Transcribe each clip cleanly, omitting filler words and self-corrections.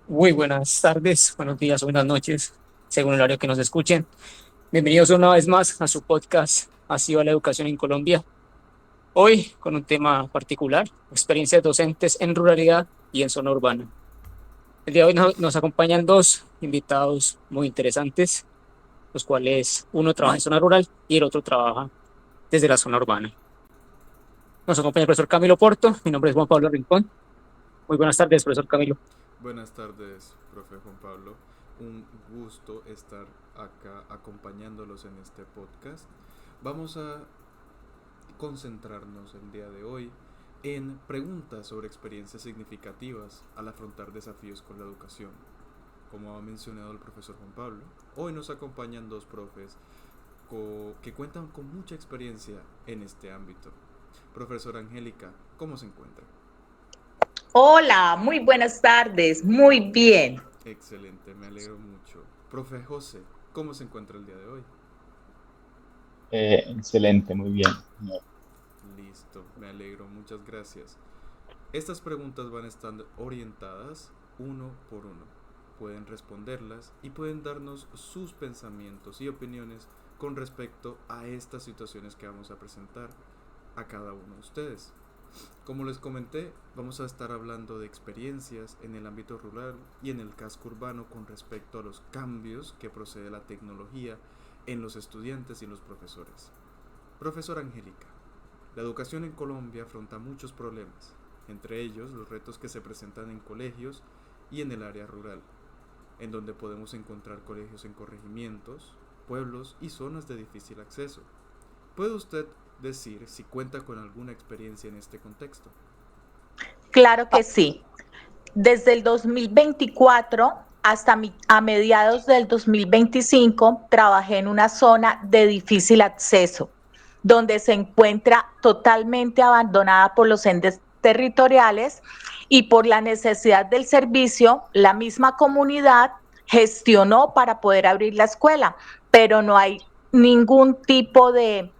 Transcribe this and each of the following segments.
Muy buenas tardes, buenos días o buenas noches, según el horario que nos escuchen. Bienvenidos una vez más a su podcast Ha sido la educación en Colombia. Hoy con un tema particular, experiencias docentes en ruralidad y en zona urbana. El día de hoy nos acompañan dos invitados muy interesantes, los cuales uno trabaja en zona rural y el otro trabaja desde la zona urbana. Nos acompaña el profesor Camilo Porto, mi nombre es Juan Pablo Rincón. Muy buenas tardes, profesor Camilo. Buenas tardes, profe Juan Pablo. Un gusto estar acá acompañándolos en este podcast. Vamos a concentrarnos el día de hoy en preguntas sobre experiencias significativas al afrontar desafíos con la educación. Como ha mencionado el profesor Juan Pablo, hoy nos acompañan dos profes que cuentan con mucha experiencia en este ámbito. Profesora Angélica, ¿cómo se encuentra? Hola, muy buenas tardes, muy bien. Excelente, me alegro mucho. Profe José, ¿cómo se encuentra el día de hoy? Excelente, muy bien, señor. Listo, me alegro, muchas gracias. Estas preguntas van a estar orientadas uno por uno. Pueden responderlas y pueden darnos sus pensamientos y opiniones con respecto a estas situaciones que vamos a presentar a cada uno de ustedes. Como les comenté, vamos a estar hablando de experiencias en el ámbito rural y en el casco urbano con respecto a los cambios que procede la tecnología en los estudiantes y los profesores. Profesora Angélica, la educación en Colombia afronta muchos problemas, entre ellos los retos que se presentan en colegios y en el área rural, en donde podemos encontrar colegios en corregimientos, pueblos y zonas de difícil acceso. ¿Puede usted decir si cuenta con alguna experiencia en este contexto? Claro que sí. Desde el 2024 hasta a mediados del 2025 trabajé en una zona de difícil acceso, donde se encuentra totalmente abandonada por los entes territoriales y por la necesidad del servicio, la misma comunidad gestionó para poder abrir la escuela, pero no hay ningún tipo de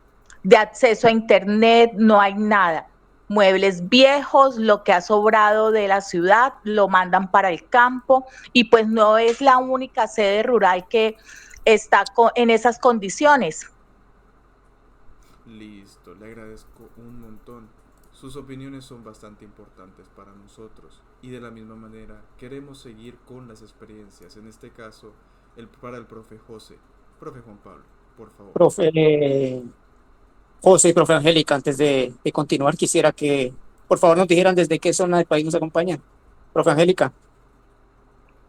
acceso a internet, no hay nada. Muebles viejos, lo que ha sobrado de la ciudad, lo mandan para el campo y pues no es la única sede rural que está en esas condiciones. Listo, le agradezco un montón. Sus opiniones son bastante importantes para nosotros y de la misma manera queremos seguir con las experiencias, en este caso para el profe José. Profe Juan Pablo, por favor. Profe José y profe Angélica, antes de continuar, quisiera que por favor nos dijeran desde qué zona del país nos acompañan. Profe Angélica,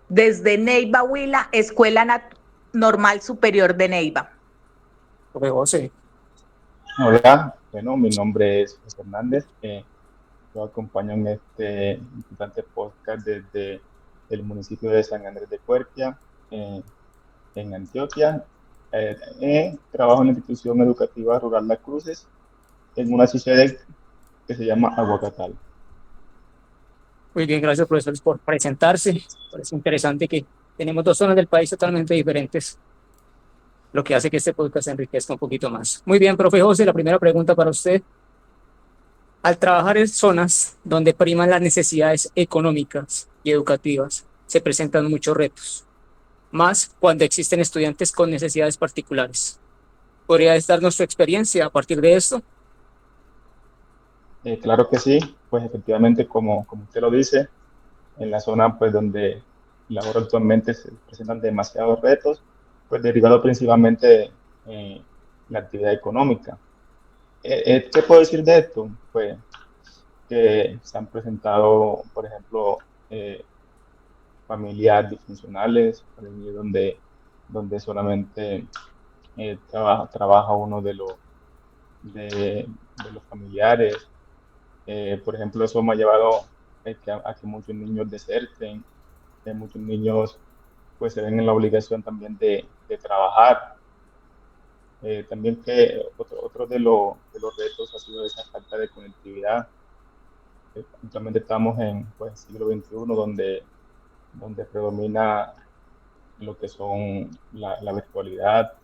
Desde Neiva, Huila, Normal Superior de Neiva. profe José. Hola, bueno, mi nombre es José Hernández. Yo acompaño en este importante podcast desde el municipio de San Andrés de Cuerquia, en Antioquia. Trabajo en la institución educativa rural Las Cruces, en una sede que se llama Aguacatal. Muy bien, gracias profesores por presentarse. Parece interesante que tenemos dos zonas del país totalmente diferentes, lo que hace que este podcast se enriquezca un poquito más. Muy bien, profe José, la primera pregunta para usted. Al trabajar en zonas donde priman las necesidades económicas y educativas, se presentan muchos retos, más cuando existen estudiantes con necesidades particulares. ¿Podría darnos su experiencia a partir de esto? Claro que sí, pues efectivamente, como usted lo dice, en la zona pues donde laboro actualmente se presentan demasiados retos, pues derivado principalmente de la actividad económica. ¿Qué puedo decir de esto? Pues que se han presentado, por ejemplo, eh, familias disfuncionales, donde solamente trabaja uno de los familiares. Por ejemplo, eso me ha llevado a que muchos niños deserten, que muchos niños pues se ven en la obligación también de trabajar. También que otro de los retos ha sido esa falta de conectividad. Actualmente estamos en pues, siglo XXI donde predomina lo que son la virtualidad,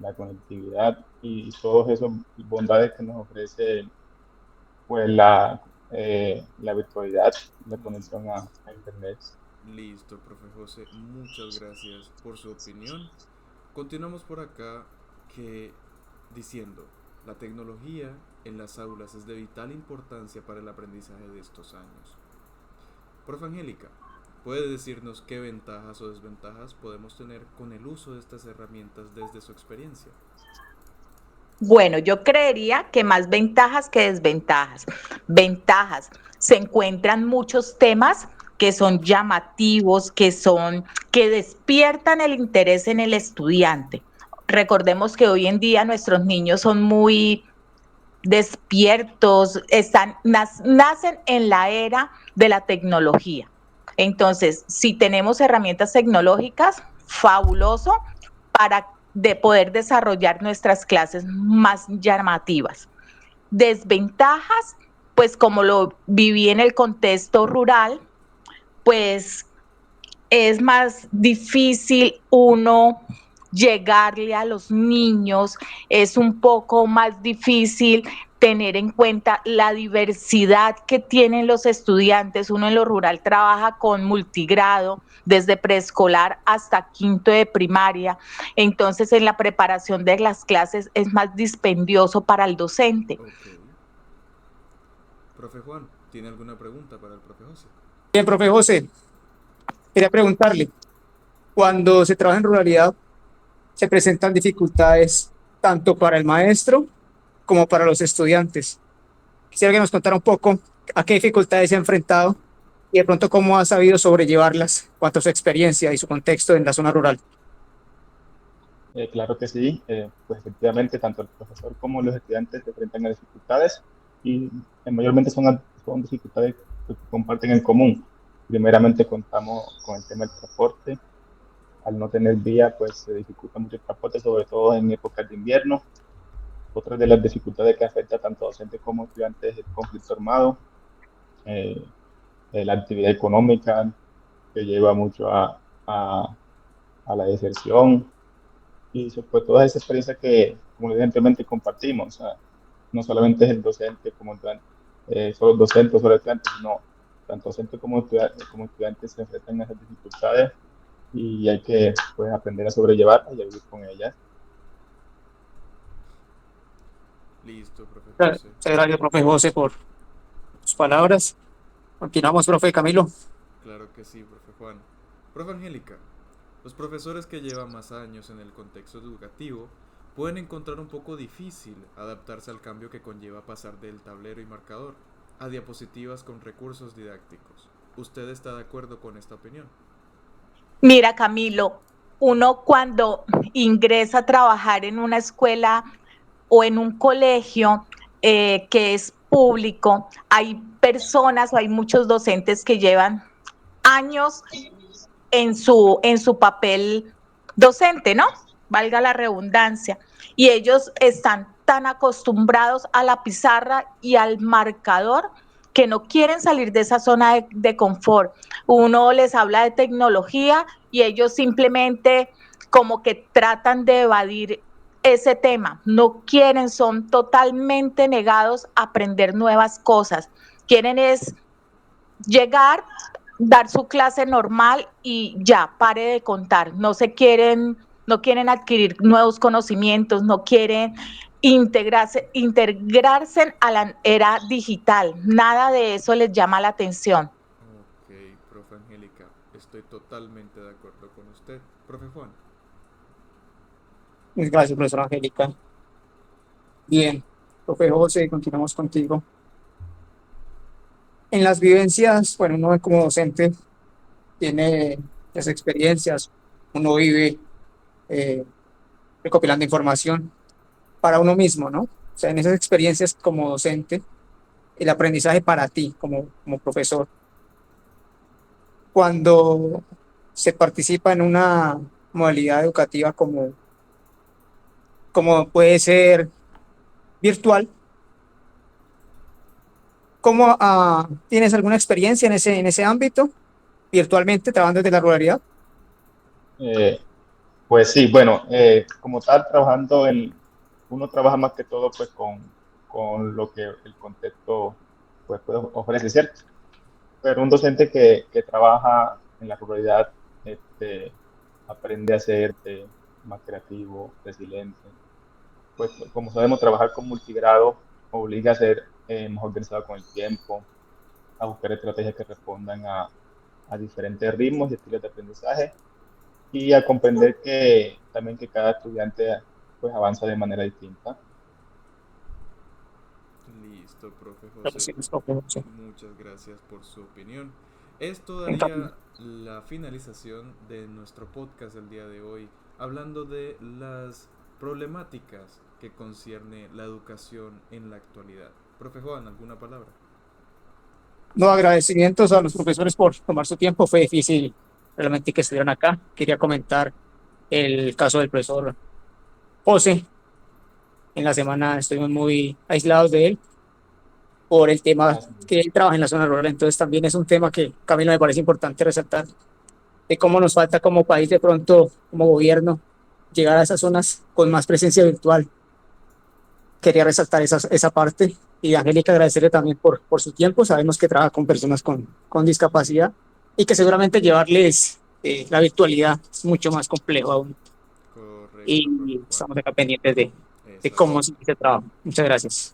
la conectividad y todas esas bondades que nos ofrece pues la virtualidad, la conexión a Internet. Listo, profe José, muchas gracias por su opinión. Continuamos por acá que diciendo, la tecnología en las aulas es de vital importancia para el aprendizaje de estos años. Profe Angélica, ¿puede decirnos qué ventajas o desventajas podemos tener con el uso de estas herramientas desde su experiencia? Bueno, yo creería que más ventajas que desventajas. Ventajas, se encuentran muchos temas que son llamativos, que despiertan el interés en el estudiante. Recordemos que hoy en día nuestros niños son muy despiertos, nacen en la era de la tecnología. Entonces, si tenemos herramientas tecnológicas, fabuloso para poder desarrollar nuestras clases más llamativas. Desventajas, pues como lo viví en el contexto rural, pues es más difícil uno llegarle a los niños, es un poco más difícil tener en cuenta la diversidad que tienen los estudiantes. Uno en lo rural trabaja con multigrado, desde preescolar hasta quinto de primaria. Entonces, en la preparación de las clases es más dispendioso para el docente. Ok. Profe Juan, ¿tiene alguna pregunta para el profe José? Bien, profe José, quería preguntarle, cuando se trabaja en ruralidad, se presentan dificultades tanto para el maestro como para los estudiantes. Quisiera que nos contara un poco a qué dificultades se ha enfrentado y de pronto cómo ha sabido sobrellevarlas, cuanto a su experiencia y su contexto en la zona rural. Claro que sí, pues efectivamente tanto el profesor como los estudiantes se enfrentan a dificultades y mayormente son dificultades que comparten en común. Primeramente contamos con el tema del transporte. Al no tener vía, pues se dificulta mucho el transporte, sobre todo en épocas de invierno. Otra de las dificultades que afecta tanto a docentes como estudiantes es el conflicto armado, eh, la actividad económica que lleva mucho a la deserción y sobre todas esas experiencias que, como evidentemente, compartimos. O sea, no solamente es el docente como solo docentes o solo estudiantes, sino tanto docentes como estudiantes se enfrentan a esas dificultades y hay que pues, aprender a sobrellevarlas y a vivir con ellas. Listo, profe Muchas José. gracias, profe José, por sus palabras. Continuamos, profe Camilo. Claro que sí, profe Juan. Profe Angélica, los profesores que llevan más años en el contexto educativo pueden encontrar un poco difícil adaptarse al cambio que conlleva pasar del tablero y marcador a diapositivas con recursos didácticos. ¿Usted está de acuerdo con esta opinión? Mira, Camilo, uno cuando ingresa a trabajar en una escuela o en un colegio que es público, hay personas o hay muchos docentes que llevan años en su papel docente, ¿no? Valga la redundancia. Y ellos están tan acostumbrados a la pizarra y al marcador que no quieren salir de esa zona de confort. Uno les habla de tecnología y ellos simplemente como que tratan de evadir ese tema. No quieren, son totalmente negados a aprender nuevas cosas. Quieren es llegar, dar su clase normal y ya, pare de contar. No quieren adquirir nuevos conocimientos, no quieren integrarse a la era digital. Nada de eso les llama la atención. Ok, profe Angélica, estoy totalmente de acuerdo con usted. Profe Juan. Muchas gracias, profesora Angélica. Bien, profe José, continuamos contigo. En las vivencias, bueno, uno como docente tiene las experiencias, uno vive eh, recopilando información para uno mismo, ¿no? O sea, en esas experiencias como docente, el aprendizaje para ti como profesor, cuando se participa en una modalidad educativa como puede ser virtual, ¿cómo tienes alguna experiencia en ese ámbito, virtualmente, trabajando desde la ruralidad? Eh, pues sí, bueno, como tal, uno trabaja más que todo pues con lo que el contexto pues ofrece, ¿cierto? Pero un docente que trabaja en la ruralidad aprende a ser más creativo, resiliente. Pues como sabemos, trabajar con multigrado obliga a ser más organizado con el tiempo, a buscar estrategias que respondan a diferentes ritmos y estilos de aprendizaje y a comprender que también que cada estudiante pues avanza de manera distinta. Listo, profe Creo que José. sí, nos toca, sí. Muchas gracias por su opinión. Esto En cambio, daría la finalización de nuestro podcast del día de hoy, hablando de las problemáticas que concierne la educación en la actualidad. Profe Juan, ¿alguna palabra? no, agradecimientos a los profesores por tomar su tiempo. Fue difícil realmente que estuvieran acá. Quería comentar el caso del profesor José. En la semana estuvimos muy aislados de él por el tema Así es. que él trabaja en la zona rural. Entonces también es un tema que, Camilo, me parece importante resaltar, de cómo nos falta como país de pronto, como gobierno, llegar a esas zonas con más presencia virtual. Quería resaltar esa parte. Y Angélica, agradecerle también por su tiempo. Sabemos que trabaja con personas con discapacidad y que seguramente llevarles la virtualidad es mucho más complejo aún. Correcto, profe Y Juan. estamos acá pendientes de cómo Exacto. se trabaja. Muchas gracias.